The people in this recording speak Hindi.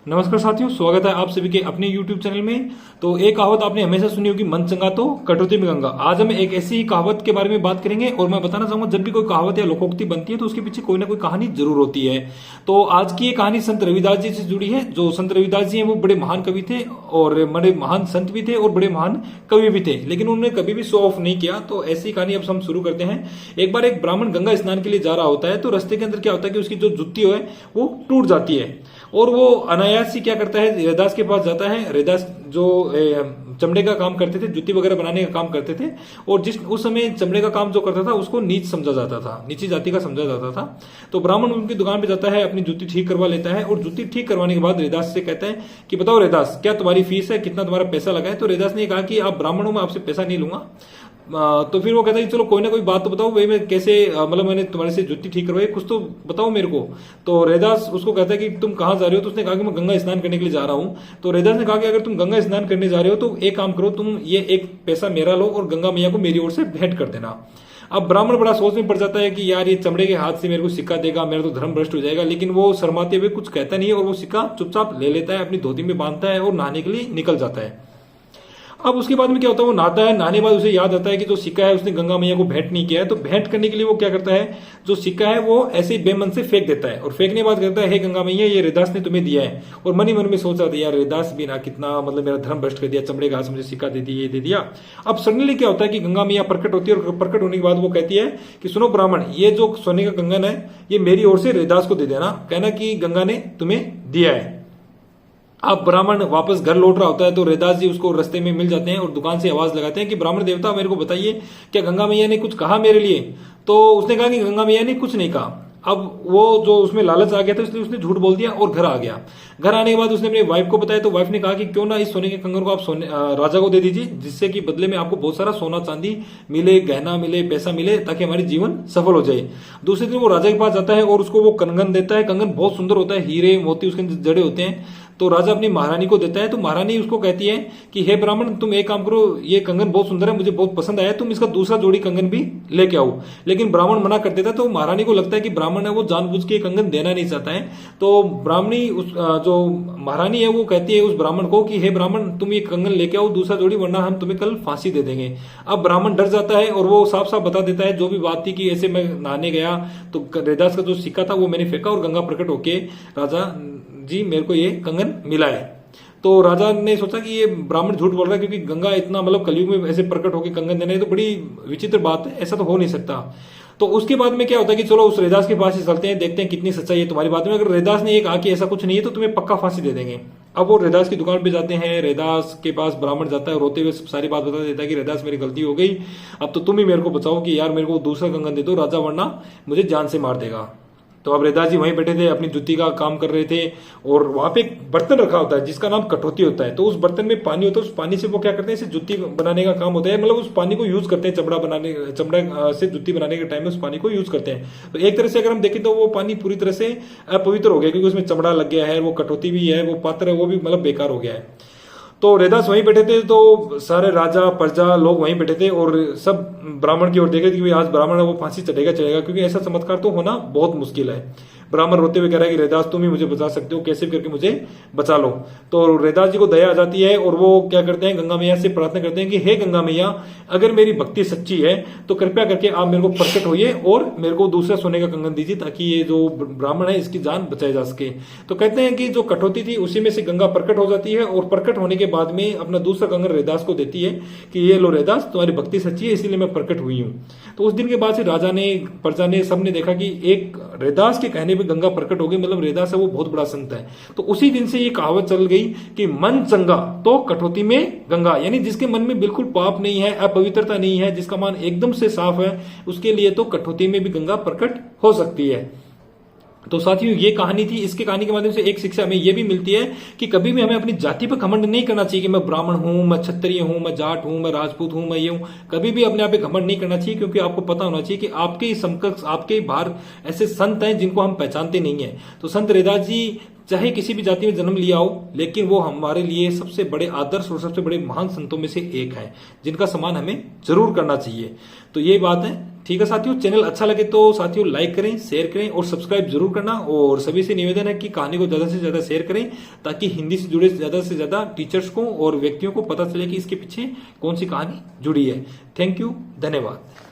नमस्कार साथियों, स्वागत है आप सभी के अपने YouTube चैनल में। तो एक कहावत आपने हमेशा सुनी होगी, मन चंगा तो कटौती में गंगा। आज हम एक ऐसी ही कहावत के बारे में बात करेंगे और मैं बताना चाहूंगा, जब भी कोई कहावत या लोकोक्ति बनती है तो उसके पीछे कोई ना कोई कहानी जरूर होती है। तो आज की ये कहानी संत रविदास जी से जुड़ी है। जो संत रविदास जी हैं वो बड़े महान कवि थे और बड़े महान संत भी थे और बड़े महान कवि भी थे, लेकिन उन्होंने कभी भी शो ऑफ नहीं किया। तो ऐसी कहानी अब हम शुरू करते हैं। एक बार एक ब्राह्मण गंगा स्नान के लिए जा रहा होता है, तो रास्ते के अंदर क्या होता है कि उसकी जो जुत्ती है वो टूट जाती है और वो अनायास ही क्या करता है, रैदास के पास जाता है। रैदास जो चमड़े का काम करते थे, जुत्ती वगैरह बनाने का काम करते थे, और उस समय चमड़े का काम जो करता था उसको नीच समझा जाता था, नीची जाति का समझा जाता था। तो ब्राह्मण उनकी दुकान पे जाता है, अपनी जुत्ती ठीक करवा लेता है और जुत्ती ठीक करवाने के बाद रैदास से कहता है कि बताओ रैदास, क्या तुम्हारी फीस है, कितना तुम्हारा पैसा लगा है। तो रैदास ने कहा कि आप ब्राह्मण हो, मैं आपसे पैसा नहीं लूंगा। तो फिर वो कहता है कि चलो कोई ना कोई बात तो बताओ भाई, मैं कैसे मतलब मैंने तुम्हारे से जुत्ती ठीक करवाई, कुछ तो बताओ मेरे को। तो रैदास उसको कहता है कि तुम कहाँ जा रहे हो। तो उसने कहा कि मैं गंगा स्नान करने के लिए जा रहा हूँ। तो रैदास ने कहा कि अगर तुम गंगा स्नान करने जा रहे हो तो एक काम करो, तुम ये एक पैसा मेरा लो और गंगा मैया को मेरी ओर से भेंट कर देना। अब ब्राह्मण बड़ा सोच में पड़ जाता है कि यार ये चमड़े के हाथ से मेरे को सिक्का देगा, मेरा तो धर्म भ्रष्ट हो जाएगा, लेकिन वो शर्माते हुए कुछ कहता नहीं है और वो सिक्का चुपचाप ले लेता है, अपनी धोती में बांधता है और नहाने के लिए निकल जाता है। अब उसके बाद में क्या होता है, वो नहाता है, नहाने के बाद उसे याद आता है कि जो सिक्का है उसने गंगा मैया को भेंट नहीं किया है। तो भेंट करने के लिए वो क्या करता है, जो सिक्का है वो ऐसे ही बेमन से फेंक देता है और फेंकने के बाद कहता है, हे गंगा मैया, ये रैदास ने तुम्हें दिया है। और मन ही मन में सोच रहा था, यार रैदास भी ना कितना मतलब मेरा धर्म भ्रष्ट कर दिया, चमड़े का हाथ से मुझे सिक्का दे दिया, ये दे दिया। अब सडनली क्या होता है कि गंगा मैया प्रकट होती है और प्रकट होने के बाद वो कहती है कि सुनो ब्राह्मण, ये जो सोने का कंगन है ये मेरी ओर से रैदास को दे देना, कहना कि गंगा ने तुम्हें दिया है। अब ब्राह्मण वापस घर लौट रहा होता है तो रैदास जी उसको रास्ते में मिल जाते हैं और दुकान से आवाज लगाते हैं कि ब्राह्मण देवता, मेरे को बताइए क्या गंगा मैया ने कुछ कहा मेरे लिए। तो उसने कहा कि गंगा मैया ने कुछ नहीं कहा। अब वो जो उसमें लालच आ गया था इसलिए उसने झूठ बोल दिया और घर आ गया। घर आने के बाद उसने अपनी वाइफ को बताया, तो वाइफ ने कहा कि क्यों ना इस सोने के कंगन को आप राजा को दे दीजिए, जिससे कि बदले में आपको बहुत सारा सोना चांदी मिले, गहना मिले, पैसा मिले, ताकि हमारी जीवन सफल हो जाए। दूसरे दिन वो राजा के पास जाता है और उसको वो कंगन देता है। कंगन बहुत सुंदर होता है, हीरे मोती उसके अंदर जड़े होते हैं। तो राजा अपनी महारानी को देता है। तो महारानी उसको कहती है कि हे ब्राह्मण, तुम एक काम करो, ये कंगन बहुत सुंदर है, मुझे बहुत पसंद आया, तुम इसका दूसरा जोड़ी कंगन भी लेके आओ। लेकिन ब्राह्मण मना कर देता है। तो महारानी को लगता है कि ब्राह्मण है वो जानबूझ के कंगन देना नहीं चाहता है। तो ब्राह्मणी जो महारानी है वो कहती है उस ब्राह्मण को कि हे ब्राह्मण, तुम ये कंगन लेके आओ दूसरा जोड़ी, वरना हम तुम्हें कल फांसी दे देंगे। अब ब्राह्मण डर जाता है और वो साफ साफ बता देता है जो भी बात थी कि ऐसे मैं नहाने गया तो रैदास का जो सिक्का था वो मैंने फेंका और गंगा प्रकट होके राजा जी मेरे को ये कंगन मिला है। तो राजा ने सोचा कि ये ब्राह्मण झूठ बोल रहा है, क्योंकि गंगा इतना मतलब कलयुग में ऐसे प्रकट होकर कंगन देने तो बड़ी विचित्र बात है, ऐसा तो हो नहीं सकता। तो उसके बाद में क्या होता है कि चलो उस रैदास के पास ही चलते हैं, देखते हैं कितनी सच्चाई है तुम्हारी बात में। अगर रैदास ने ये कहा कि ऐसा कुछ नहीं है तो तुम्हें पक्का फांसी दे देंगे। अब वो रैदास की दुकान पे जाते हैं। रैदास के पास ब्राह्मण जाता है, रोते हुए सारी बात बता देता है कि रैदास मेरी गलती हो गई, अब तो तुम ही मेरे को बचाओ कि यार मेरे को दूसरा कंगन दे दो राजा, वरना मुझे जान से मार देगा। तो अब रैदास जी वहीं बैठे थे, अपनी जुत्ती का काम कर रहे थे और वहां पे एक बर्तन रखा होता है जिसका नाम कठौती होता है। तो उस बर्तन में पानी होता है, उस पानी से वो क्या करते हैं, इसे जुत्ती बनाने का काम होता है, मतलब उस पानी को यूज करते हैं चमड़ा से जुत्ती बनाने के टाइम में उस पानी को यूज करते हैं। तो एक तरह से अगर हम देखें तो वो पानी पूरी तरह से अपवित्र हो गया, क्योंकि उसमें चमड़ा लग गया है, वो कठौती भी है, वो पात्र है वो भी मतलब बेकार हो गया है। तो रैदास वहीं बैठे थे, तो सारे राजा प्रजा लोग वहीं बैठे थे और सब ब्राह्मण की ओर देखे कि आज ब्राह्मण है वो फांसी चढ़ेगा, क्योंकि ऐसा चमत्कार तो होना बहुत मुश्किल है। ब्राह्मण रोते हुए कह रहा है कि रैदास तुम ही मुझे बचा सकते हो, कैसे भी करके मुझे बचा लो। तो रैदास जी को दया आ जाती है और वो क्या करते हैं, गंगा मैया से प्रार्थना करते हैं कि हे गंगा मैया, अगर मेरी भक्ति सच्ची है तो कृपया करके आप मेरे को प्रकट होइए और मेरे को दूसरा सोने का कंगन दीजिए, ताकि ये जो ब्राह्मण है इसकी जान बचाई जा सके। तो कहते हैं कि जो कठौती थी उसी में से गंगा प्रकट हो जाती है और प्रकट होने के बाद में अपना दूसरा कंगन रैदास को देती है कि ये लो रैदास, तुम्हारी भक्ति सच्ची है इसीलिए मैं प्रकट हुई हूँ। तो उस दिन के बाद से राजा ने, प्रजा ने, सबने देखा कि एक रैदास के कहने पे गंगा प्रकट हो गई, मतलब रैदास है वो बहुत बड़ा संत है। तो उसी दिन से ये कहावत चल गई कि मन चंगा तो कठौती में गंगा, यानी जिसके मन में बिल्कुल पाप नहीं है, अपवित्रता नहीं है, जिसका मन एकदम से साफ है, उसके लिए तो कठौती में भी गंगा प्रकट हो सकती है। तो साथियों ये कहानी थी। इसके कहानी के माध्यम से एक शिक्षा हमें यह भी मिलती है कि कभी भी हमें अपनी जाति पर घमंड नहीं करना चाहिए कि मैं ब्राह्मण हूं, मैं क्षत्रिय हूं, मैं जाट हूं, मैं राजपूत हूं, मैं ये हूं। कभी भी अपने आप पे घमंड नहीं करना चाहिए, क्योंकि आपको पता होना चाहिए कि आपके समकक्ष, आपके बाहर ऐसे संत हैं जिनको हम पहचानते नहीं है। तो संत रैदास जी चाहे किसी भी जाति में जन्म लिया हो, लेकिन वो हमारे लिए सबसे बड़े आदर्श और सबसे बड़े महान संतों में से एक है, जिनका सम्मान हमें जरूर करना चाहिए। तो ये बात है। ठीक है साथियों, चैनल अच्छा लगे तो साथियों लाइक करें, शेयर करें और सब्सक्राइब जरूर करना। और सभी से निवेदन है कि कहानी को ज्यादा से ज्यादा शेयर करें ताकि हिंदी से जुड़े ज्यादा से ज्यादा टीचर्स को और व्यक्तियों को पता चले कि इसके पीछे कौन सी कहानी जुड़ी है। थैंक यू, धन्यवाद।